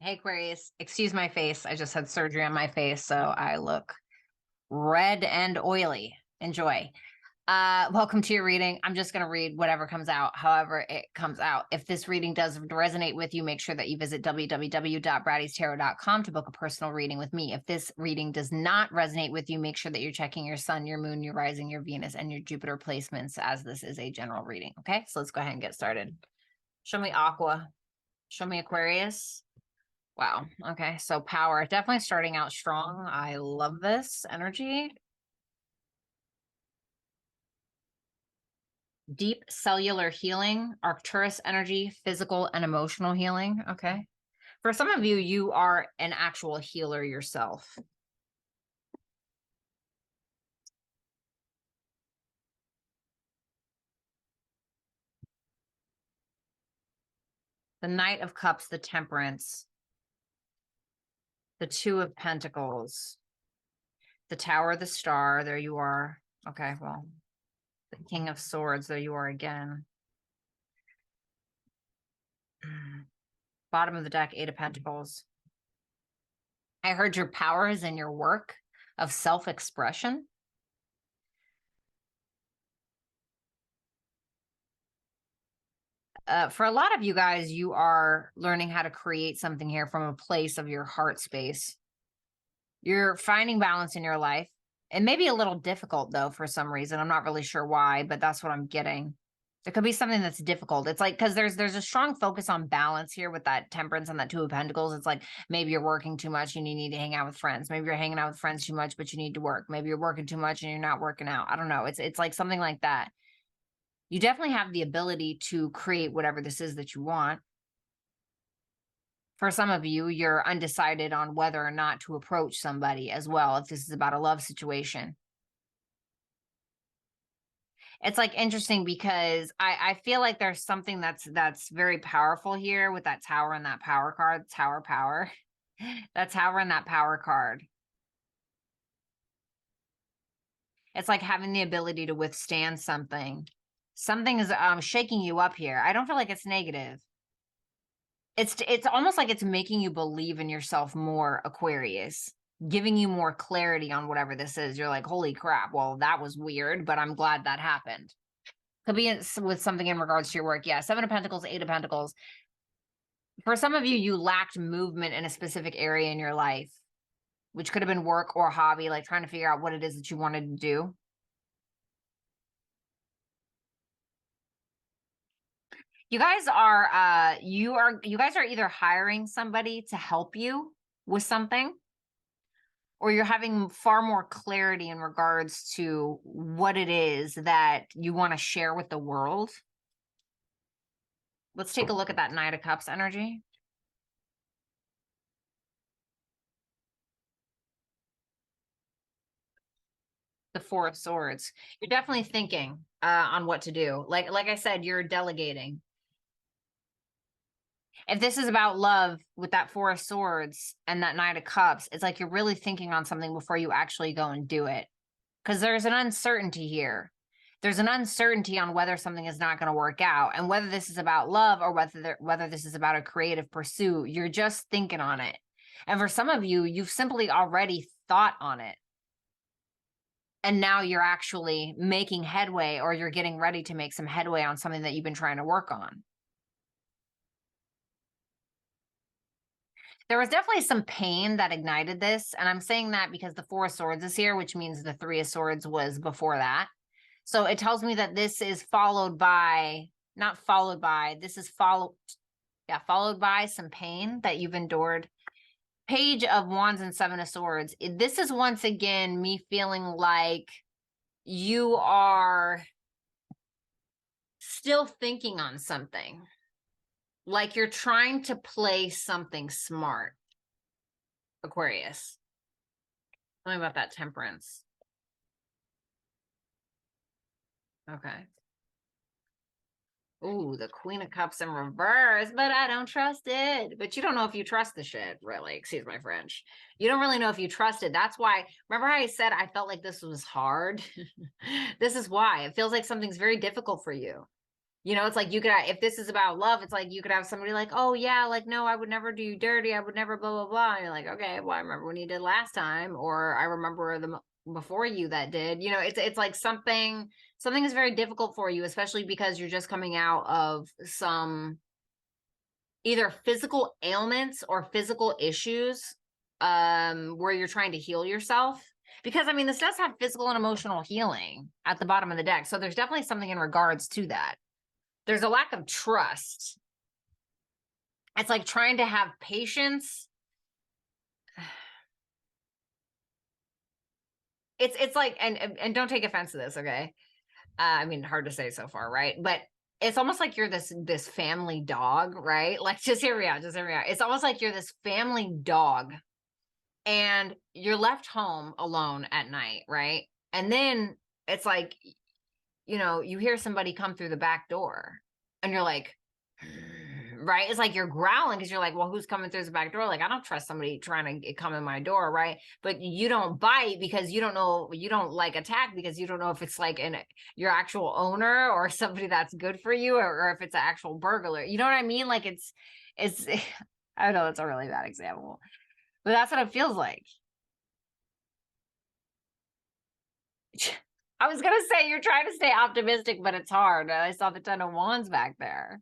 Hey, Aquarius, excuse my face. I just had surgery on my face, so I look red and oily. Enjoy. Welcome to your reading. I'm just going to read whatever comes out, however it comes out. If this reading does resonate with you, make sure that you visit www.brattystarot.com to book a personal reading with me. If this reading does not resonate with you, make sure that you're checking your sun, your moon, your rising, your Venus, and your Jupiter placements, as this is a general reading. Okay, so let's go ahead and get started. Show me Aqua. Show me Aquarius. Wow. Okay. So power, definitely starting out strong. I love this energy. Deep cellular healing, Arcturus energy, physical and emotional healing. Okay. For some of you, you are an actual healer yourself. The Knight of Cups, the Temperance, the Two of Pentacles, the Tower, the Star. There you are. Okay. Well, the King of Swords. There you are again. Bottom of the deck, Eight of Pentacles. I heard your power is in your work of self-expression. For a lot of you guys, you are learning how to create something here from a place of your heart space. You're finding balance in your life. It may be a little difficult, though, for some reason. I'm not really sure why, but that's what I'm getting. There could be something that's difficult. It's like, because there's a strong focus on balance here with that Temperance and that Two of Pentacles. It's like, maybe you're working too much and you need to hang out with friends. Maybe you're hanging out with friends too much, but you need to work. Maybe you're working too much and you're not working out. I don't know. It's like something like that. You definitely have the ability to create whatever this is that you want. For some of you, you're undecided on whether or not to approach somebody as well, if this is about a love situation. It's like interesting because I feel like there's something that's very powerful here with that Tower and that Power card, Tower Power. That Tower and that Power card. It's like having the ability to withstand something. Something is shaking you up here. I don't feel like it's negative. It's almost like it's making you believe in yourself more, Aquarius, giving you more clarity on whatever this is. You're like, holy crap, well, that was weird, but I'm glad that happened. Could be with something in regards to your work. Yeah, Seven of Pentacles, Eight of Pentacles. For some of you, you lacked movement in a specific area in your life, which could have been work or hobby, like trying to figure out what it is that you wanted to do. You guys are you guys are either hiring somebody to help you with something, or you're having far more clarity in regards to what it is that you want to share with the world. Let's take a look at that Knight of Cups energy. The Four of Swords. You're definitely thinking on what to do. Like I said, you're delegating. If this is about love with that Four of Swords and that Knight of Cups, it's like you're really thinking on something before you actually go and do it. Because there's an uncertainty here. There's an uncertainty on whether something is not going to work out, and whether this is about love or whether this is about a creative pursuit. You're just thinking on it. And for some of you, you've simply already thought on it. And now you're actually making headway, or you're getting ready to make some headway on something that you've been trying to work on. There was definitely some pain that ignited this. And I'm saying that because the Four of Swords is here, which means the Three of Swords was before that. So it tells me that this is followed by, not followed by, this is followed by some pain that you've endured. Page of Wands and Seven of Swords. This is once again me feeling like you are still thinking on something. Like you're trying to play something smart, Aquarius. Tell me about that Temperance. Okay. Ooh, the Queen of Cups in reverse, but I don't trust it. But you don't know if you trust the shit, really. Excuse my French. You don't really know if you trust it. That's why, remember how I said I felt like this was hard? This is why. It feels like something's very difficult for you. You know, it's like you could have, if this is about love, it's like you could have somebody like, oh yeah, like no, I would never do you dirty, I would never blah blah blah. And you're like, okay, well, I remember when you did last time, or I remember before you that did. You know, it's like something is very difficult for you, especially because you're just coming out of some either physical ailments or physical issues where you're trying to heal yourself. Because I mean, this does have physical and emotional healing at the bottom of the deck. So there's definitely something in regards to that. There's a lack of trust. It's like trying to have patience. It's like, and don't take offense to this, okay? I mean, hard to say so far, right? But it's almost like you're this family dog, right? Like just hear me out, just hear me out. It's almost like you're this family dog and you're left home alone at night, right? And then it's like, you know, you hear somebody come through the back door and you're like, right? It's like you're growling because you're like, well, who's coming through the back door? Like, I don't trust somebody trying to come in my door, right? But you don't bite because you don't know, you don't like attack because you don't know if it's like your actual owner or somebody that's good for you, or if it's an actual burglar. You know what I mean? Like it's I know it's a really bad example, but that's what it feels like. I was gonna say you're trying to stay optimistic, but it's hard. I saw the 10 of Wands back there.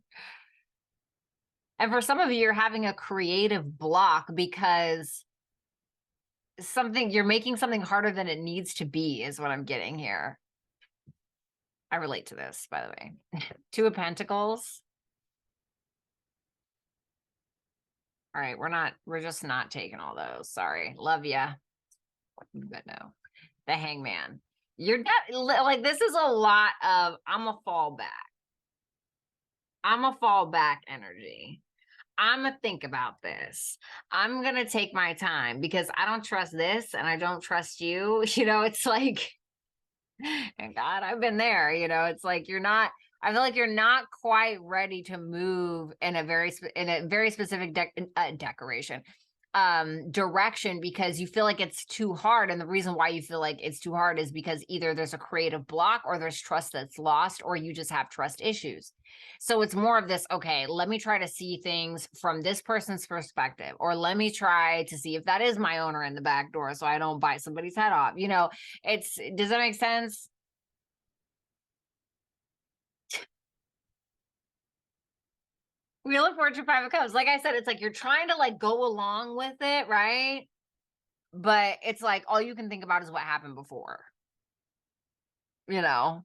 And for some of you, you're having a creative block because you're making something harder than it needs to be, is what I'm getting here. I relate to this, by the way. 2 of Pentacles. All right, we're just not taking all those. Sorry. Love ya. But no. The Hangman. You're like, this is a lot of I'm a fallback energy. I'm gonna think about this. I'm gonna take my time because I don't trust this and I don't trust you. You know, it's like, and God, I've been there. You know, it's like I feel like you're not quite ready to move in a very specific decoration direction because you feel like it's too hard. And the reason why you feel like it's too hard is because either there's a creative block or there's trust that's lost, or you just have trust issues. So it's more of this, okay, let me try to see things from this person's perspective, or let me try to see if that is my owner in the back door so I don't bite somebody's head off. You know, does that make sense? Wheel of Fortune, 5 of Cups. Like I said, it's like you're trying to like go along with it, right? But it's like all you can think about is what happened before. You know,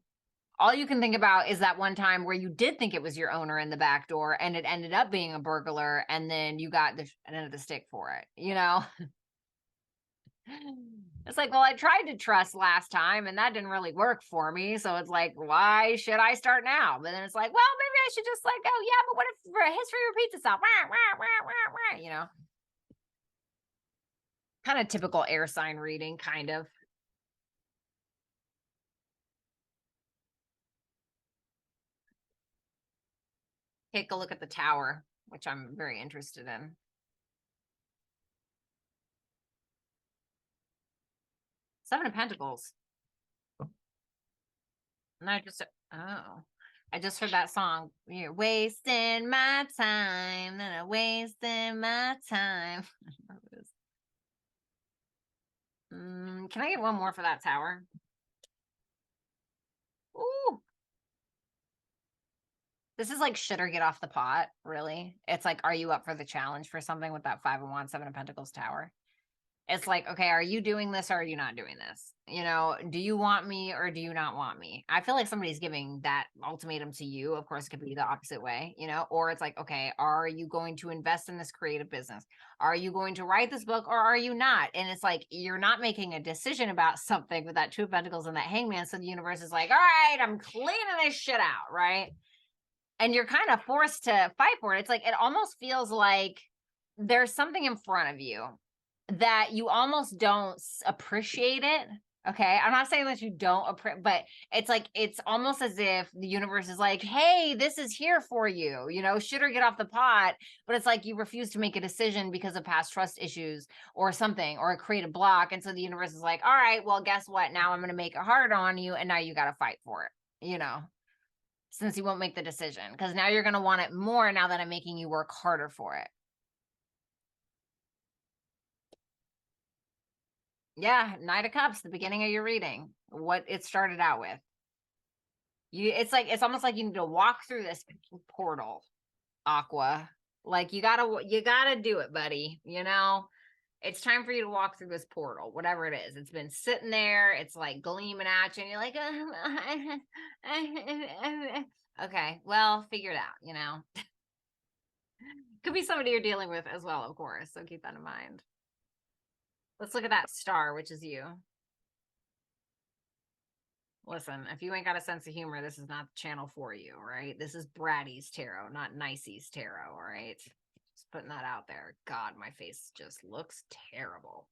all you can think about is that one time where you did think it was your owner in the back door and it ended up being a burglar, and then you got the end of the stick for it, you know? It's like, well, I tried to trust last time and that didn't really work for me. So it's like, why should I start now? But then it's like, well, maybe I should just like, oh yeah, but what if history repeats itself? You know, kind of typical air sign reading, kind of. Take a look at the tower, which I'm very interested in. Seven of Pentacles. And I just heard that song. You're wasting my time, and I'm wasting my time. Can I get one more for that tower? Ooh. This is like, should or get off the pot, really. It's like, are you up for the challenge for something with that 5 of Wands, 7 of Pentacles tower? It's like, okay, are you doing this or are you not doing this? You know, do you want me or do you not want me? I feel like somebody's giving that ultimatum to you. Of course, it could be the opposite way, you know, or it's like, okay, are you going to invest in this creative business? Are you going to write this book or are you not? And it's like, you're not making a decision about something with that 2 of Pentacles and that Hangman. So the universe is like, all right, I'm cleaning this shit out, right? And you're kind of forced to fight for it. It's like, it almost feels like there's something in front of you that you almost don't appreciate it. Okay. I'm not saying that you don't appreciate, but it's like, it's almost as if the universe is like, hey, this is here for you, you know, should or get off the pot. But it's like you refuse to make a decision because of past trust issues or something, or a creative block. And so the universe is like, all right, well, guess what? Now I'm going to make it hard on you. And now you got to fight for it, you know? since you won't make the decision, because now you're going to want it more now that I'm making you work harder for it. Yeah, Knight of Cups, the beginning of your reading, what it started out with. It's almost like you need to walk through this portal, Aqua. Like you gotta do it, buddy. It's time for you to walk through this portal, whatever it is. It's been sitting there, it's like gleaming at you, and you're like, okay, well, figure it out, Could be somebody you're dealing with as well, of course. So keep that in mind. Let's look at that star, which is you. Listen, if you ain't got a sense of humor, this is not the channel for you, right? This is Bratty's tarot, not Nicey's tarot, all right? Just putting that out there. God, my face just looks terrible.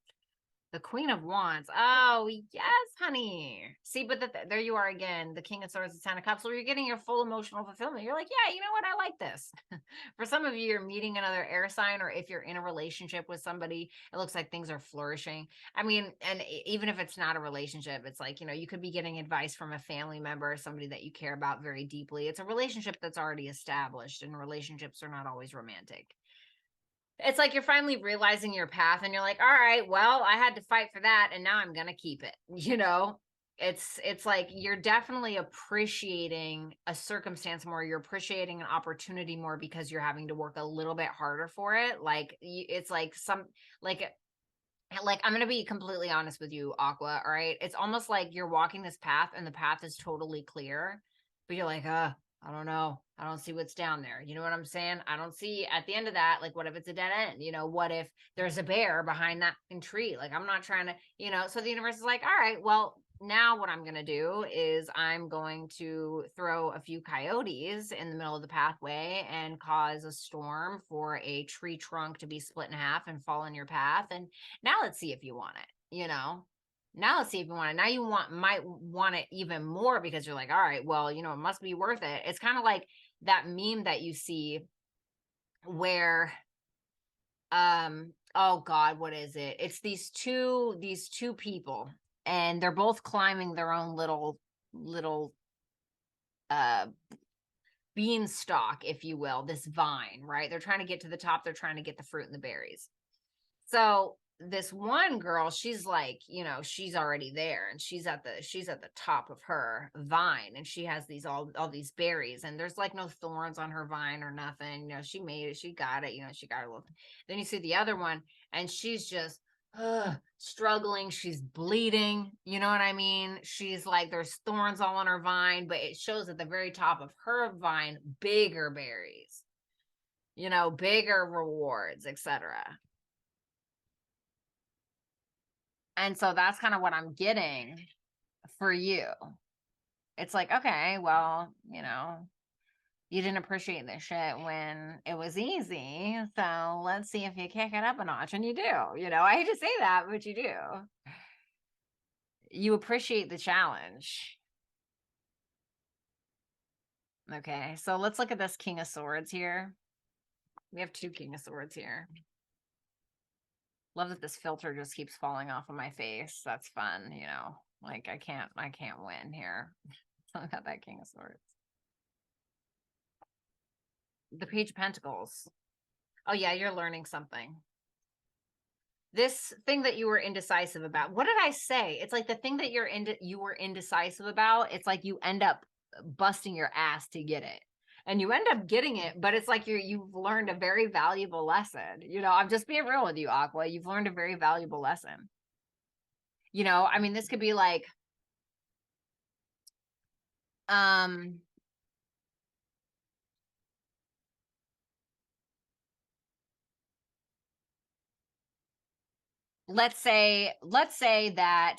The Queen of Wands. Oh, yes, honey. See, but there you are again. The King of Swords, the Ten of Cups, where you're getting your full emotional fulfillment. You're like, yeah, you know what? I like this. For some of you, you're meeting another air sign, or if you're in a relationship with somebody, it looks like things are flourishing. I mean, and even if it's not a relationship, it's like, you could be getting advice from a family member, somebody that you care about very deeply. It's a relationship that's already established, and relationships are not always romantic. It's like you're finally realizing your path and you're like, all right, well, I had to fight for that and now I'm going to keep it. It's like you're definitely appreciating a circumstance more. You're appreciating an opportunity more because you're having to work a little bit harder for it. Like it's like I'm going to be completely honest with you, Aqua. All right. It's almost like you're walking this path and the path is totally clear, but you're like, I don't know. I don't see what's down there. You know what I'm saying? I don't see at the end of that, like, what if it's a dead end? What if there's a bear behind that tree? Like, I'm not trying to, so the universe is like, all right, well, now what I'm going to do is I'm going to throw a few coyotes in the middle of the pathway and cause a storm for a tree trunk to be split in half and fall in your path. And now let's see if you want it. Now let's see if you want it. Now you might want it even more because you're like, all right, well, it must be worth it. It's kind of like that meme that you see where, oh God, what is it? It's these two people, and they're both climbing their own little beanstalk, if you will, this vine, right? They're trying to get to the top. They're trying to get the fruit and the berries. So this one girl, she's like, she's already there, and she's at the top of her vine, and she has all these berries, and there's like no thorns on her vine or nothing. She made it, she got it, she got her little. Then you see the other one, and she's just struggling, she's bleeding, you know what I mean? She's like, there's thorns all on her vine, but it shows at the very top of her vine bigger berries, bigger rewards, etc. And so that's kind of what I'm getting for you. It's like, okay, well, you didn't appreciate this shit when it was easy. So let's see if you kick it up a notch. And you do. I hate to say that, but you do. You appreciate the challenge. Okay, so let's look at this King of Swords here. We have two King of Swords here. Love that this filter just keeps falling off of my face. That's fun, like I can't win here. Something about that King of Swords. The Page of Pentacles. Oh yeah, you're learning something. This thing that you were indecisive about. What did I say? It's like the thing that you were indecisive about. It's like you end up busting your ass to get it. And you end up getting it, but it's like you've learned a very valuable lesson. I'm just being real with you, Aqua. You've learned a very valuable lesson. I mean, this could be like, let's say that,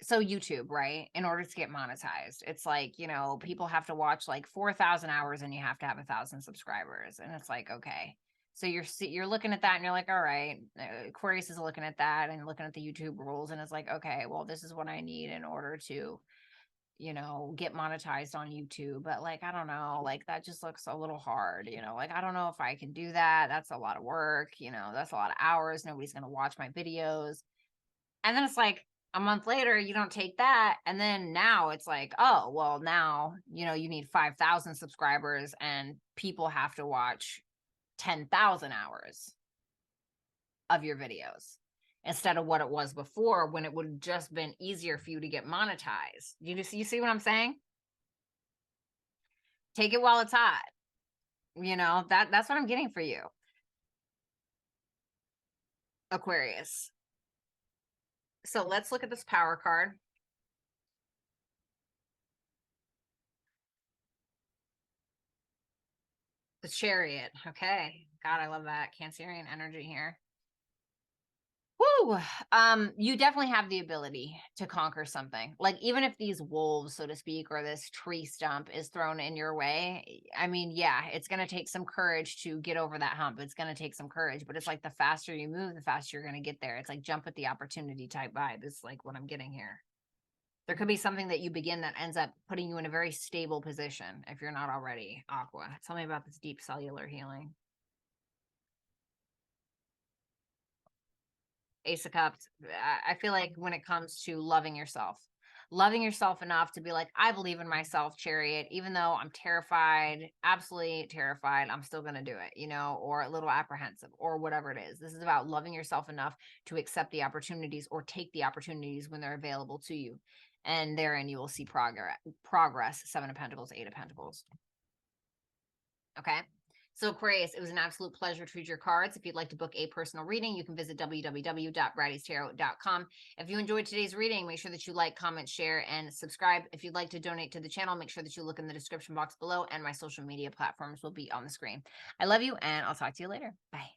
so YouTube, right? In order to get monetized, it's like, people have to watch like 4,000 hours and you have to have 1,000 subscribers. And it's like, okay. So you're looking at that and you're like, all right, Aquarius is looking at that and looking at the YouTube rules. And it's like, okay, well, this is what I need in order to, get monetized on YouTube. But like, I don't know, like that just looks a little hard, like, I don't know if I can do that. That's a lot of work, that's a lot of hours. Nobody's going to watch my videos. And then it's like, A month later, you don't take that. And then now it's like, oh, well, now, you need 5,000 subscribers and people have to watch 10,000 hours of your videos instead of what it was before, when it would have just been easier for you to get monetized. You see what I'm saying? Take it while it's hot. That's what I'm getting for you, Aquarius. So let's look at this power card. The Chariot. Okay. God, I love that Cancerian energy here. Woo! You definitely have the ability to conquer something. Like, even if these wolves, so to speak, or this tree stump is thrown in your way, I mean, yeah, it's going to take some courage to get over that hump. It's going to take some courage, but it's like the faster you move, the faster you're going to get there. It's like jump at the opportunity type vibe is like what I'm getting here. There could be something that you begin that ends up putting you in a very stable position if you're not already, Aqua. Tell me about this deep cellular healing. Ace of Cups. I feel like when it comes to loving yourself enough to be like, I believe in myself, Chariot, even though I'm terrified, absolutely terrified, I'm still going to do it, or a little apprehensive or whatever it is. This is about loving yourself enough to accept the opportunities or take the opportunities when they're available to you. And therein you will see progress. 7 of Pentacles, 8 of Pentacles. Okay. So Aquarius, it was an absolute pleasure to read your cards. If you'd like to book a personal reading, you can visit www.brattystarot.com. If you enjoyed today's reading, make sure that you like, comment, share, and subscribe. If you'd like to donate to the channel, make sure that you look in the description box below, and my social media platforms will be on the screen. I love you, and I'll talk to you later. Bye.